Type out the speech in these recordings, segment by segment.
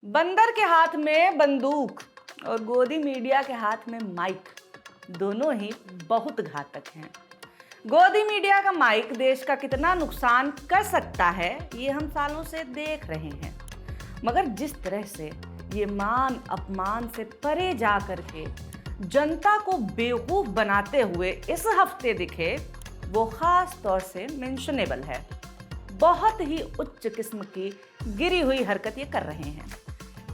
बंदर के हाथ में बंदूक और गोदी मीडिया के हाथ में माइक, दोनों ही बहुत घातक हैं। गोदी मीडिया का माइक देश का कितना नुकसान कर सकता है ये हम सालों से देख रहे हैं, मगर जिस तरह से ये मान अपमान से परे जा करके जनता को बेवकूफ बनाते हुए इस हफ्ते दिखे, वो खास तौर से मेंशनेबल है। बहुत ही उच्च किस्म की गिरी हुई हरकत ये कर रहे हैं।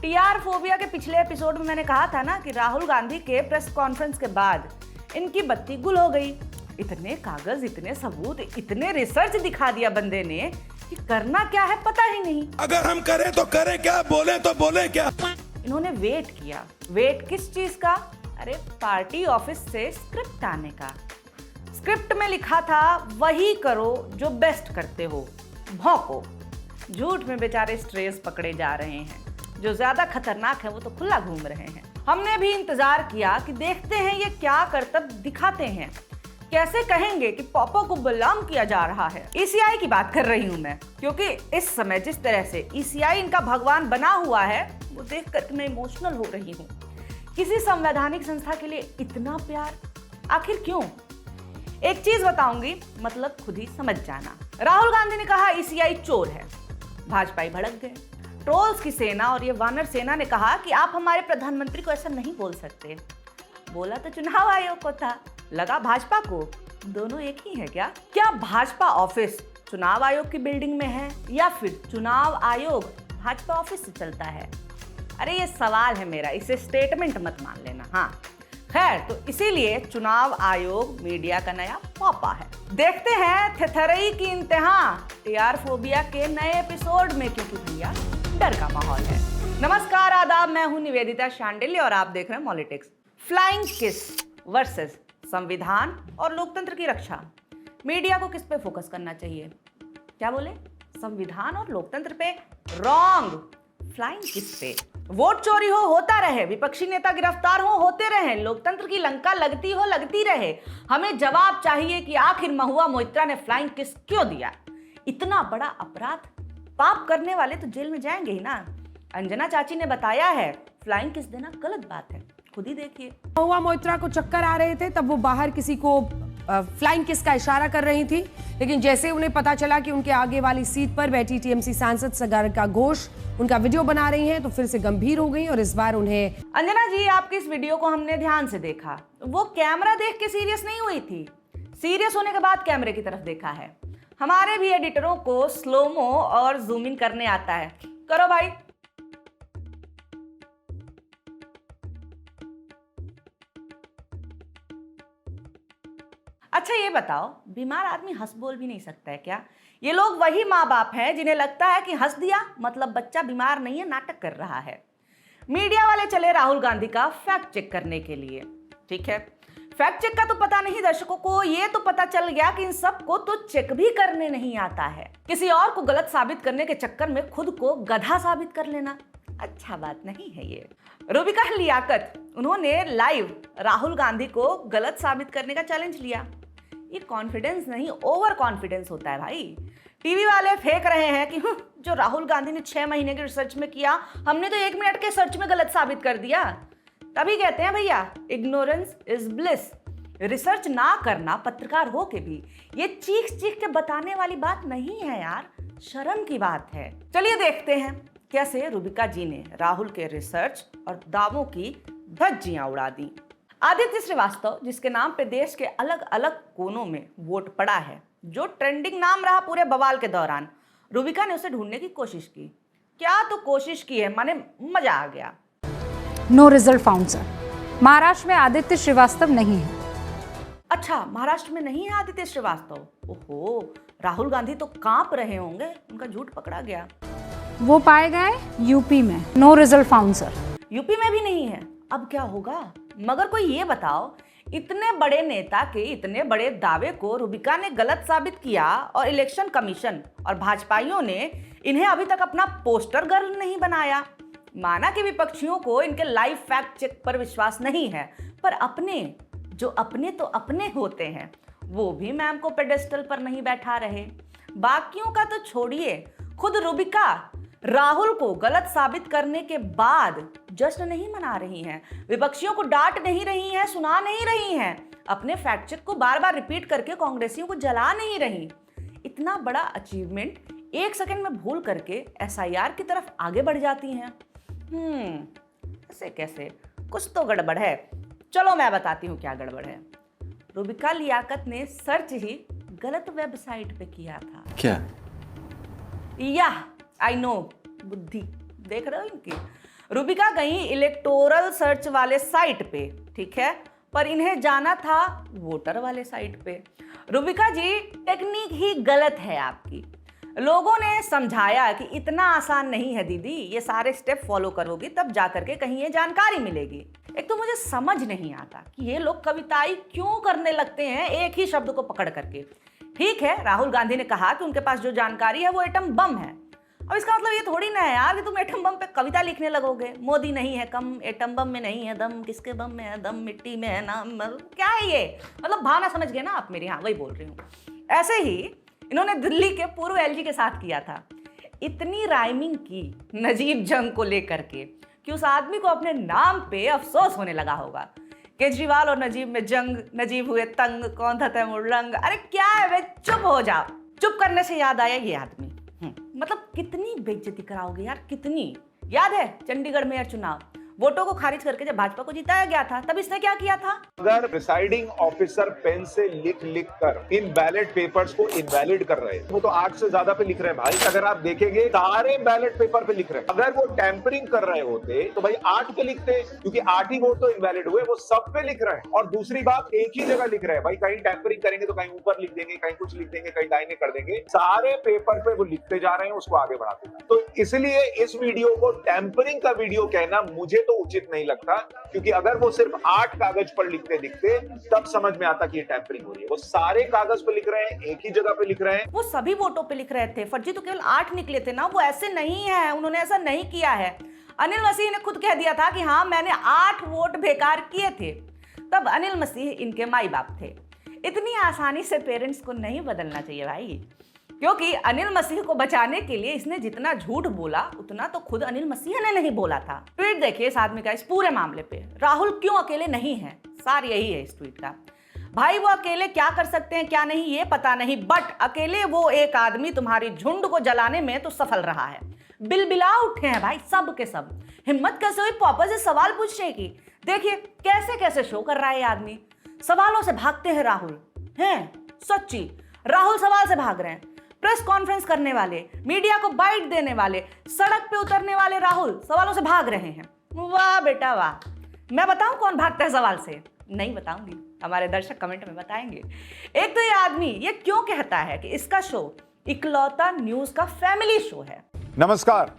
टीआर फोबिया के पिछले एपिसोड में मैंने कहा था ना कि राहुल गांधी के प्रेस कॉन्फ्रेंस के बाद इनकी बत्ती गुल हो गई। इतने कागज, इतने सबूत, इतने रिसर्च दिखा दिया बंदे ने कि करना क्या है पता ही नहीं। अगर हम करें तो करें क्या, बोले तो बोले क्या। इन्होंने वेट किया। वेट किस चीज का? अरे पार्टी ऑफिस से स्क्रिप्ट आने का। स्क्रिप्ट में लिखा था वही करो जो बेस्ट करते हो, भौंको। झूठ में बेचारे स्ट्रेस पकड़े जा रहे हैं। जो ज्यादा खतरनाक है वो तो खुला घूम रहे हैं। हमने भी इंतजार किया कि देखते हैं ये क्या करतब दिखाते हैं, कैसे कहेंगे कि पापा को बदनाम किया जा रहा है। ईसीआई की बात कर रही हूं मैं, क्योंकि इस समय जिस तरह से ईसीआई इनका भगवान बना हुआ है वो देख कर मैं इमोशनल हो रही हूँ। किसी संवैधानिक संस्था के लिए इतना प्यार, आखिर क्यों? एक चीज बताऊंगी, मतलब खुद ही समझ जाना। राहुल गांधी ने कहा ईसीआई चोर है, भाजपाई भड़क गए। ट्रोल्स की सेना और ये वानर सेना ने कहा कि आप हमारे प्रधानमंत्री को ऐसा नहीं बोल सकते। बोला तो चुनाव आयोग को था, लगा भाजपा को। दोनों एक ही है क्या? क्या भाजपा ऑफिस चुनाव आयोग की बिल्डिंग में है या फिर चुनाव आयोग भाजपा ऑफिस से चलता है? अरे ये सवाल है मेरा, इसे स्टेटमेंट मत मान लेना। हाँ खैर, तो इसीलिए चुनाव आयोग मीडिया का नया पापा है। देखते हैं थेथरई की इंतहा टीआर फोबिया के नए एपिसोड में, क्योंकि भैया डर का माहौल है। नमस्कार, आदाब, मैं हूं निवेदिता शांडिल्य और आप देख रहे हैं पॉलिटिक्स। फ्लाइंग किस वर्सेस संविधान और लोकतंत्र की रक्षा। मीडिया को किस पे फोकस करना चाहिए? क्या बोले? संविधान और लोकतंत्र पे? रॉन्ग। फ्लाइंग किस पे? वोट चोरी हो होता रहे, विपक्षी नेता गिरफ्तार हो होते रहे, लोकतंत्र की लंका लगती हो लगती रहे। हमें जवाब चाहिए कि आखिर महुआ मोइत्रा ने फ्लाइंग किस क्यों दिया? इतना बड़ा अपराध, पाप करने वाले तो जेल में जाएंगे ही ना। अंजना चाची ने बताया है फ्लाइंग किस देना गलत बात है, खुद ही देखिए। महुआ मोइत्रा को चक्कर आ रहे थे, तब वो बाहर किसी को फ्लाइंग किस का इशारा कर रही थी, लेकिन जैसे उन्हें पता चला कि उनके आगे वाली सीट पर बैठी टीएमसी सांसद सागरिका घोष उनका वीडियो बना रही हैं, तो फिर से गंभीर हो गई और इस बार उन्हें। अंजना जी, आपकी इस वीडियो को हमने ध्यान से देखा। वो कैमरा देख के सीरियस नहीं हुई थी, सीरियस होने के बाद कैमरे की तरफ देखा है। हमारे भी एडिटरों को स्लोमो और जूम इन करने आता है। करो भाई। अच्छा ये बताओ, बीमार आदमी हंस बोल भी नहीं सकता है क्या? ये लोग वही माँ बाप हैं जिन्हें लगता है कि हंस दिया मतलब बच्चा बीमार नहीं है, नाटक कर रहा है। मीडिया वाले चले राहुल गांधी का फैक्ट चेक करने के लिए। ठीक है, फैक्ट चेक का तो पता नहीं दर्शकों को, ये तो पता चल गया कि इन सबको तो चेक भी करने नहीं आता है। किसी और को गलत साबित करने के चक्कर में खुद को गधा साबित कर लेना अच्छा बात नहीं है ये। रूबिका लियाकत, उन्होंने लाइव राहुल गांधी को गलत साबित करने का चैलेंज लिया। ये कॉन्फिडेंस नहीं, ओवर कॉन्फिडेंस होता है भाई। टीवी वाले फेंक रहे हैं कि जो राहुल गांधी ने 6 महीने के रिसर्च में किया, हमने तो 1 मिनट के सर्च में गलत साबित कर दिया। तभी कहते हैं भैया, इग्नोरेंस इज ब्लिस। रिसर्च ना करना पत्रकार हो के भी ये चीख चीख के बताने वाली बात नहीं है यार, शर्म की बात है। चलिए देखते हैं कैसे रूबिका जी ने राहुल के रिसर्च और दावों की धज्जियां उड़ा दी। आदित्य श्रीवास्तव, जिसके नाम पे देश के अलग अलग कोनों में वोट पड़ा है, जो ट्रेंडिंग नाम रहा पूरे बवाल के दौरान, रूबिका ने उसे ढूंढने की कोशिश की। क्या तो कोशिश की है, माने मजा आ गया। No result found sir. Maharashtra में आदित्य श्रीवास्तव नहीं है। अच्छा, महाराष्ट्र में नहीं है आदित्य श्रीवास्तव। ओहो, राहुल गांधी तो कांप रहे होंगे, उनका झूठ पकड़ा गया। वो पाए गए यूपी में। No result found sir. UP में भी नहीं है, अब क्या होगा? मगर कोई ये बताओ, इतने बड़े नेता के इतने बड़े दावे को रूबिका ने गलत साबित किया और इलेक्शन कमीशन और भाजपाइयों ने इन्हें अभी तक अपना पोस्टर गर्ल नहीं बनाया। माना कि विपक्षियों को इनके लाइव फैक्ट चेक पर विश्वास नहीं है, पर अपने जो अपने तो अपने होते हैं वो भी मैम को पेडेस्टल पर नहीं बैठा रहे। बाकियों का तो छोड़िए, खुद रूबिका राहुल को गलत साबित करने के बाद जश्न नहीं मना रही हैं, विपक्षियों को डांट नहीं रही हैं, सुना नहीं रही हैं, अपने फैक्ट चेक को बार बार रिपीट करके कांग्रेसियों को जला नहीं रही। इतना बड़ा अचीवमेंट 1 सेकंड में भूल करके एसआईआर की तरफ आगे बढ़ जाती हैं। ऐसे कैसे? कुछ तो गड़बड़ है। चलो मैं बताती हूँ क्या गड़बड़ है। रूबिका लियाकत ने सर्च ही गलत वेबसाइट पे किया था। क्या? या आई नो, बुद्धि देख रहे हो इनकी। रूबिका गई इलेक्टोरल सर्च वाले साइट पे, ठीक है, पर इन्हें जाना था वोटर वाले साइट पे। रूबिका जी, टेक्निक ही गलत है आपकी। लोगों ने समझाया कि इतना आसान नहीं है दीदी, ये सारे स्टेप फॉलो करोगी तब जाकर के कहीं ये जानकारी मिलेगी। एक तो मुझे समझ नहीं आता कि ये लोग कविताई क्यों करने लगते हैं एक ही शब्द को पकड़ करके। ठीक है, राहुल गांधी ने कहा कि उनके पास जो जानकारी है वो एटम बम है। अब इसका मतलब ये थोड़ी ना है यार कि तुम एटम बम पे कविता लिखने लगोगे। मोदी नहीं है कम, एटम बम में नहीं है दम, किसके बम में है दम, मिट्टी में है नाम। क्या है ये? मतलब भावना समझ गए ना आप मेरी? हाँ, वही बोल रही हूँ। ऐसे ही इन्होंने दिल्ली के पूर्व एलजी के साथ किया था। इतनी राइमिंग की नजीब जंग को लेकर के कि उस आदमी को अपने नाम पे अफसोस होने लगा होगा। केजरीवाल और नजीब में जंग, नजीब हुए तंग, कौन था तैमूर रंग। अरे क्या है वे, चुप हो जाओ। चुप करने से याद आया ये आदमी। मतलब कितनी बेइज्जती कराओगे यार, कितनी। याद है चंडीगढ़ मेयर चुनाव, वोटों को खारिज करके जब भाजपा को जिताया गया था तब इसने क्या किया था? अगर प्रिसाइडिंग ऑफिसर पेन से लिख कर इन बैलेट पेपर्स को इनवैलिड कर रहे हैं, वो तो 8 से ज्यादा पे लिख रहे हैं भाई। अगर आप देखेंगे सारे बैलेट पेपर पे लिख रहे हैं। अगर वो टैंपरिंग कर रहे होते तो भाई 8 पे लिखते, क्योंकि 8 ही वोट तो इनवैलिड हुए, वो सब पे लिख रहे हैं। और दूसरी बात, एक ही जगह लिख रहे हैं भाई। कहीं टैंपरिंग करेंगे तो कहीं ऊपर लिख देंगे, कहीं कुछ लिख देंगे, कहीं दाहिने कर देंगे। सारे पेपर पे वो लिखते जा रहे हैं, उसको आगे बढ़ाते हैं। तो इसलिए इस वीडियो को टैंपरिंग का वीडियो कहना मुझे तो उचित नहीं लगता, क्योंकि अगर वो सिर्फ 8 कागज पर लिखते दिखते तब समझ में आता कि ये टैंपरिंग हो रही है। वो सारे कागज पे लिख रहे हैं, एक ही जगह पे लिख रहे हैं। वो सभी वोटों पे लिख रहे थे, फर्जी तो केवल 8 निकले थे ना। वो ऐसे नहीं है, उन्होंने ऐसा नहीं किया है। अनिल मसीह ने खुद कह दिया था कि हाँ मैंने 8 वोट बेकार किए थे। तब अनिल मसीह इनके माई बाप थे। इतनी आसानी से पेरेंट्स को नहीं बदलना चाहिए भाई, क्योंकि अनिल मसीह को बचाने के लिए इसने जितना झूठ बोला उतना तो खुद अनिल मसीह ने नहीं बोला था। ट्वीट देखिए इस आदमी का इस पूरे मामले पे। राहुल क्यों अकेले नहीं है, सार यही है इस ट्वीट का। भाई वो अकेले क्या कर सकते हैं क्या नहीं ये पता नहीं, बट अकेले वो एक आदमी तुम्हारी झुंड को जलाने में तो सफल रहा है। बिलबिला उठे हैं भाई सब के सब। हिम्मत कैसे हुई पापा से सवाल पूछने की? देखिए कैसे कैसे शो कर रहा है ये आदमी। सवालों से भागते हैं राहुल, हैं सच्ची राहुल सवाल से भाग रहे हैं। प्रेस कॉन्फ्रेंस करने वाले, मीडिया को बाइट देने वाले, सड़क पे उतरने वाले राहुल सवालों से भाग रहे हैं। वाह बेटा वाह। मैं बताऊं कौन भागता है सवाल से? नहीं बताऊंगी, हमारे दर्शक कमेंट में बताएंगे। एक तो ये आदमी ये क्यों कहता है कि इसका शो इकलौता न्यूज का फैमिली शो है। नमस्कार,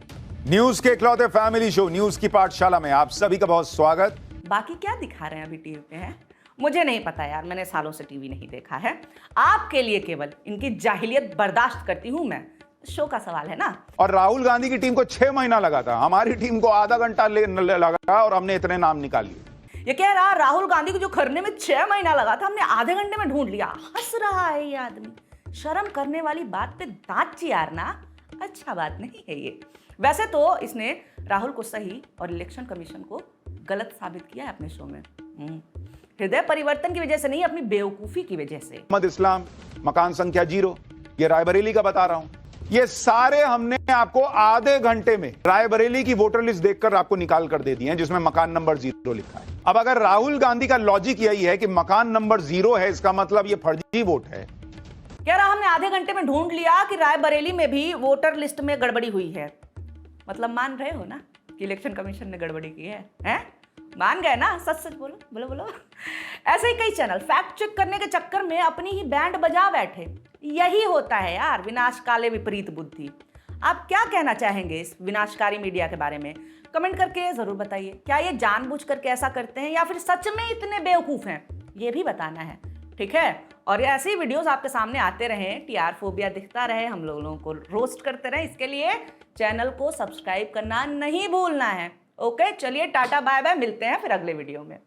न्यूज के इकलौते फैमिली शो न्यूज की पाठशाला में आप सभी का बहुत स्वागत। बाकी क्या दिखा रहे हैं अभी टीवी पे है मुझे नहीं पता यार, मैंने सालों से टीवी नहीं देखा है। आपके लिए केवल इनकी जाहिलियत बर्दाश्त करती हूं मैं। शो का सवाल है ना। और राहुल गांधी की टीम को 6 महीना लगा था, हमारी टीम को आधा घंटा लगा और हमने इतने नाम निकाल लिए। ये कह रहा राहुल गांधी को जो करने में 6 महीना लगा था हमने आधे घंटे में ढूंढ लिया। हंस रहा है ये आदमी। शर्म करने वाली बात पे दांत चियारना अच्छा बात नहीं है ये। वैसे तो इसने राहुल को सही और इलेक्शन कमीशन को गलत साबित किया है अपने शो में। हृदय परिवर्तन की वजह से नहीं, अपनी बेवकूफी की वजह से। मोहम्मद इस्लाम, मकान संख्या 0, ये रायबरेली का बता रहा हूं। ये सारे हमने आपको आधे घंटे में रायबरेली की वोटर लिस्ट देखकर आपको निकाल कर दे दी है, जिसमें मकान नंबर 0 लिखा है। अब अगर राहुल गांधी का लॉजिक यही है कि मकान नंबर 0 है, इसका मतलब ये फर्जी वोट है। कह रहा हमने आधे घंटे में ढूंढ लिया कि रायबरेली में भी वोटर लिस्ट में गड़बड़ी हुई है। मतलब मान रहे हो ना कि इलेक्शन कमीशन ने गड़बड़ी की है, हैं? मान गए ना? सच सच बोलो, बोलो बोलो। ऐसे ही कई चैनल फैक्ट चेक करने के चक्कर में अपनी ही बैंड बजा बैठे। यही होता है यार विनाशकाले विपरीत बुद्धि। आप क्या कहना चाहेंगे इस विनाशकारी मीडिया के बारे में? कमेंट करके जरूर बताइए। क्या ये जानबूझ करके ऐसा करते हैं या फिर सच में इतने बेवकूफ हैं? ये भी बताना है, ठीक है? और ऐसे ही वीडियोस आपके सामने आते रहें, टीआर फोबिया दिखता रहे, हम लोगों को रोस्ट करते रहें, इसके लिए चैनल को सब्सक्राइब करना नहीं भूलना है। ओके, चलिए टाटा बाय बाय, मिलते हैं फिर अगले वीडियो में।